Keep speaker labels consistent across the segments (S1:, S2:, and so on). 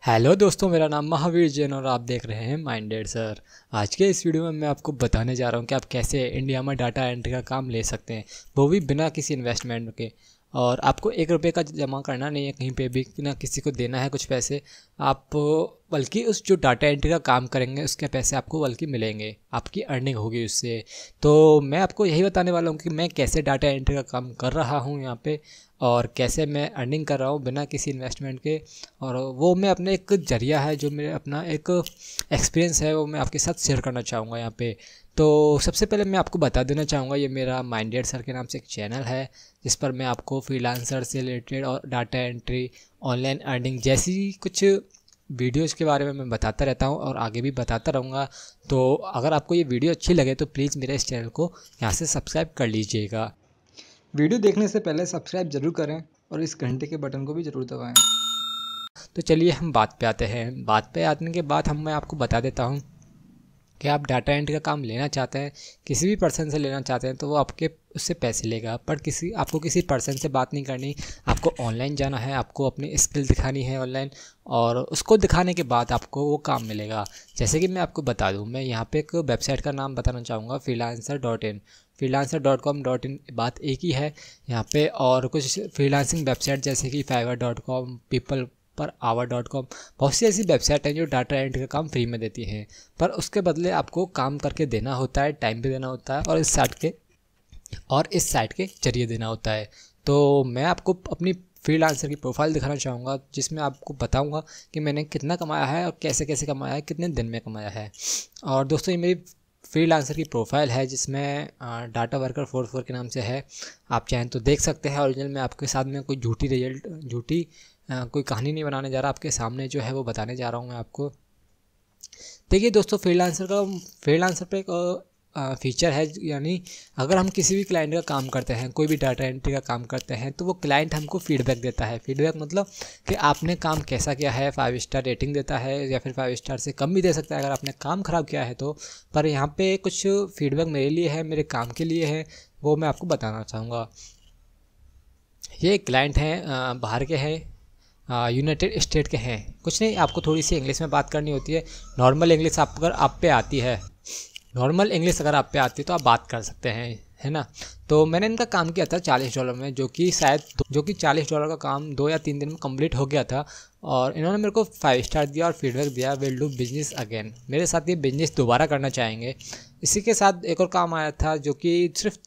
S1: Hello दोस्तों, मेरा नाम महावीर जैन और आप देख रहे हैं माइंडेड सर। आज के इस वीडियो में मैं आपको बताने जा रहा हूं कि आप कैसे इंडिया में डाटा एंट्री का काम ले सकते हैं, वो भी बिना किसी इन्वेस्टमेंट के। और आपको 1 रुपये का जमा करना नहीं है कहीं पे भी, ना किसी को देना है कुछ पैसे आप, बल्कि उस जो डाटा एंट्री का काम करेंगे उसके पैसे आपको बल्कि मिलेंगे, आपकी अर्निंग होगी उससे। तो मैं आपको यही बताने वाला हूँ कि मैं कैसे डाटा एंट्री का काम कर रहा हूँ यहाँ पे, और कैसे मैं अर्निंग कर रहा हूँ बिना किसी इन्वेस्टमेंट के। और वो मैं अपने एक जरिया है, जो मेरे अपना एक एक्सपीरियंस है, वो मैं आपके साथ शेयर करना चाहूँगा यहाँ पे। तो सबसे पहले मैं आपको बता देना चाहूँगा, ये मेरा माइंडेड सर के नाम से एक चैनल है जिस पर मैं आपको फ्रीलांसर से रिलेटेड और डाटा एंट्री, ऑनलाइन अर्निंग जैसी कुछ वीडियोज़ के बारे में मैं बताता रहता हूँ और आगे भी बताता रहूँगा। तो अगर आपको ये वीडियो अच्छी लगे तो प्लीज़ मेरे इस चैनल को यहाँ से सब्सक्राइब कर लीजिएगा। वीडियो देखने से पहले सब्सक्राइब ज़रूर करें और इस घंटे के बटन को भी ज़रूर दबाएं। तो चलिए हम बात पे आते हैं। बात पे आने के बाद मैं आपको बता देता हूँ कि आप डाटा एंट्री का काम लेना चाहते हैं, किसी भी पर्सन से लेना चाहते हैं तो वो आपके उससे पैसे लेगा, पर आपको किसी पर्सन से बात नहीं करनी। आपको ऑनलाइन जाना है, आपको अपनी स्किल दिखानी है ऑनलाइन, और उसको दिखाने के बाद आपको वो काम मिलेगा। जैसे कि मैं आपको बता दूं, मैं यहाँ पे एक वेबसाइट का नाम बताना चाहूँगा, freelancer.in। freelancer.com.in बात एक ही है यहाँ पे। और कुछ फ्रीलांसिंग वेबसाइट जैसे कि fiverr.com, people पर hour.com, बहुत सी ऐसी वेबसाइट हैं जो डाटा एंट्री का काम फ्री में देती हैं, पर उसके बदले आपको काम करके देना होता है, टाइम भी देना होता है, और इस साइट के जरिए देना होता है। तो मैं आपको अपनी फ्रीलांसर की प्रोफाइल दिखाना चाहूँगा, जिसमें आपको बताऊँगा कि मैंने कितना कमाया है और कैसे कैसे कमाया है, कितने दिन में कमाया है। और दोस्तों, ये मेरी फ्रीलांसर की प्रोफाइल है जिसमें डाटा वर्कर 44 के नाम से है। आप चाहें तो देख सकते हैं ओरिजिनल में। आपके साथ में कोई झूठी कोई कहानी नहीं बनाने जा रहा, आपके सामने जो है वो बताने जा रहा हूँ मैं आपको। देखिए दोस्तों, फ्रीलांसर पे एक फीचर है, यानी अगर हम किसी भी क्लाइंट का काम करते हैं, कोई भी डाटा एंट्री का काम करते हैं, तो वो क्लाइंट हमको फीडबैक देता है। फीडबैक मतलब कि आपने काम कैसा किया है, 5 स्टार रेटिंग देता है, या फिर 5 स्टार से कम भी दे सकता है अगर आपने काम ख़राब किया है तो। पर यहाँ पे कुछ फीडबैक मेरे लिए है, मेरे काम के लिए है, वो मैं आपको बताना चाहूँगा। ये क्लाइंट हैं, बाहर के हैं, यूनाइटेड स्टेट के हैं। कुछ नहीं, आपको थोड़ी सी इंग्लिश में बात करनी होती है। नॉर्मल इंग्लिश अगर आप पे आती है, नॉर्मल इंग्लिश अगर आप पे आती है तो आप बात कर सकते हैं, है ना। तो मैंने इनका काम किया था $40 में, जो कि $40 का काम 2 या 3 दिन में कंप्लीट हो गया था। और इन्होंने मेरे को 5 स्टार दिया और फीडबैक दिया, विल डू बिजनेस अगेन। मेरे साथ ये बिजनेस दोबारा करना चाहेंगे। इसी के साथ एक और काम आया था जो कि सिर्फ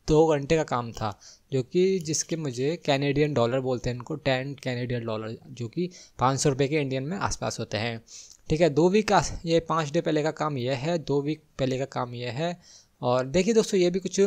S1: 2 घंटे का काम था, जो कि जिसके मुझे कैनेडियन डॉलर बोलते हैं इनको, 10 कैनेडियन डॉलर, जो कि 500 रुपये के इंडियन में आसपास होते हैं। ठीक है, 2 वीक का, ये 5 डे पहले का काम यह है, 2 वीक पहले का काम यह है। और देखिए दोस्तों, ये भी कुछ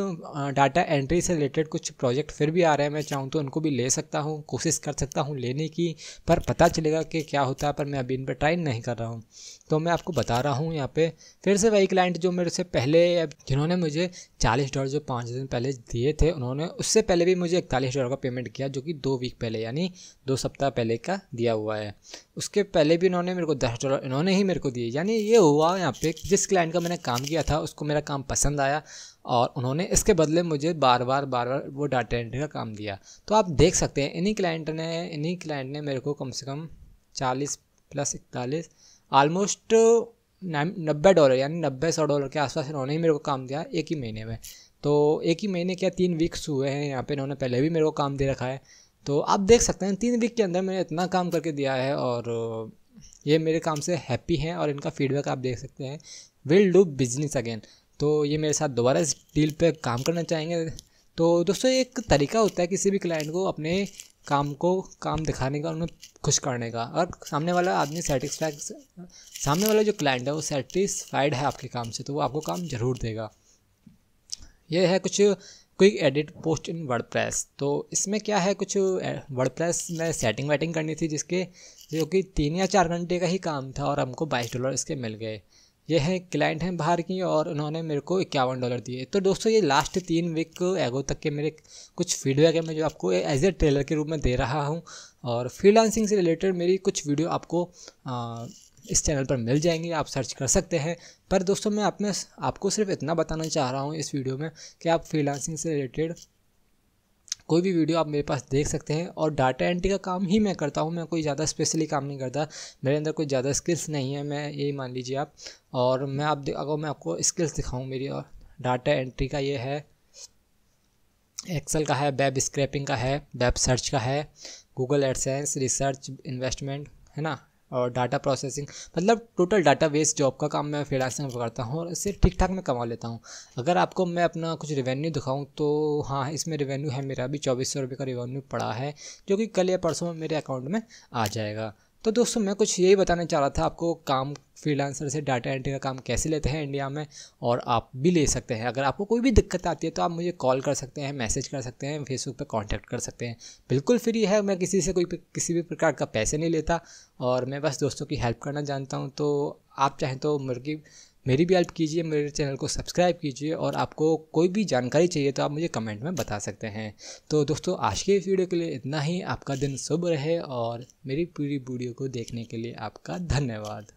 S1: डाटा एंट्री से रिलेटेड कुछ प्रोजेक्ट फिर भी आ रहे हैं। मैं चाहूँ तो उनको भी ले सकता हूँ, कोशिश कर सकता हूँ लेने की, पर पता चलेगा कि क्या होता है। पर मैं अभी इन पर ट्राई नहीं कर रहा हूँ, तो मैं आपको बता रहा हूँ यहाँ पे। फिर से वही क्लाइंट जो मेरे से पहले, जिन्होंने मुझे $40 जो 5 दिन पहले दिए थे, उन्होंने उससे पहले भी मुझे $41 का पेमेंट किया, जो कि 2 वीक पहले यानी 2 सप्ताह पहले का दिया हुआ है। उसके पहले भी उन्होंने मेरे को $10 इन्होंने ही मेरे को दिए। यानी ये हुआ यहाँ पे, जिस क्लाइंट का मैंने काम किया था उसको मेरा काम पसंद आया और उन्होंने इसके बदले मुझे बार बार वो डाटा एंट्री का काम दिया। तो आप देख सकते हैं, इन्हीं क्लाइंट ने मेरे को कम से कम 40 + 41 ऑलमोस्ट $90 यानी $90-100 के आसपास इन्होंने ही मेरे को काम दिया एक ही महीने में। तो एक ही महीने क्या, 3 वीक्स हुए हैं यहाँ पे, इन्होंने पहले भी मेरे को काम दे रखा है। तो आप देख सकते हैं 3 वीक के अंदर मैंने इतना काम करके दिया है, और ये मेरे काम से हैप्पी हैं। और इनका फीडबैक आप देख सकते हैं, विल डू बिजनेस अगेन। तो ये मेरे साथ दोबारा इस डील पे काम करना चाहेंगे। तो दोस्तों, एक तरीका होता है किसी भी क्लाइंट को अपने काम दिखाने का, उन्हें खुश करने का। और सामने वाला जो क्लाइंट है वो सेटिस्फाइड है आपके काम से, तो वो आपको काम ज़रूर देगा। ये है कुछ क्विक एडिट पोस्ट इन वर्डप्रेस। तो इसमें क्या है, कुछ वर्डप्रेस में सेटिंग वेटिंग करनी थी, जो कि 3 या 4 घंटे का ही काम था, और हमको $22 इसके मिल गए। ये है क्लाइंट हैं बाहर की, और उन्होंने मेरे को $51 दिए। तो दोस्तों, ये लास्ट 3 वीक एगो तक के मेरे कुछ फीडबैक है, मैं जो आपको एज ए ट्रेलर के रूप में दे रहा हूँ। और फ्रीलांसिंग से रिलेटेड मेरी कुछ वीडियो आपको इस चैनल पर मिल जाएंगी, आप सर्च कर सकते हैं। पर दोस्तों, मैं आपको सिर्फ इतना बताना चाह रहा हूँ इस वीडियो में कि आप फ्रीलांसिंग से रिलेटेड कोई भी वीडियो आप मेरे पास देख सकते हैं। और डाटा एंट्री का काम ही मैं करता हूँ, मैं कोई ज़्यादा स्पेशली काम नहीं करता, मेरे अंदर कोई ज़्यादा स्किल्स नहीं है, मैं यही मान लीजिए आप। और मैं अगर मैं आपको स्किल्स दिखाऊँ मेरी, और डाटा एंट्री का ये है, एक्सेल का है, वेब स्क्रैपिंग का है, वेब सर्च का है, गूगल एडसेंस, रिसर्च, इन्वेस्टमेंट, है ना, और डाटा प्रोसेसिंग, मतलब टोटल डाटाबेस जॉब का काम मैं फ्रीलांसिंग में करता हूँ, और इससे ठीक ठाक मैं कमा लेता हूँ। अगर आपको मैं अपना कुछ रेवेन्यू दिखाऊँ तो हाँ, इसमें रेवेन्यू है मेरा अभी 2400 रुपये का रेवेन्यू पड़ा है, जो कि कल या परसों में मेरे अकाउंट में आ जाएगा। तो दोस्तों मैं कुछ यही बताना चाह रहा था आपको, काम फ्रीलांसर से डाटा एंट्री का काम कैसे लेते हैं इंडिया में, और आप भी ले सकते हैं। अगर आपको कोई भी दिक्कत आती है तो आप मुझे कॉल कर सकते हैं, मैसेज कर सकते हैं, फेसबुक पे कांटेक्ट कर सकते हैं, बिल्कुल फ्री है। मैं किसी से किसी भी प्रकार का पैसे नहीं लेता, और मैं बस दोस्तों की हेल्प करना जानता हूँ। तो आप चाहें तो मेरी भी हेल्प कीजिए, मेरे चैनल को सब्सक्राइब कीजिए, और आपको कोई भी जानकारी चाहिए तो आप मुझे कमेंट में बता सकते हैं। तो दोस्तों आज के इस वीडियो के लिए इतना ही। आपका दिन शुभ रहे, और मेरी पूरी वीडियो को देखने के लिए आपका धन्यवाद।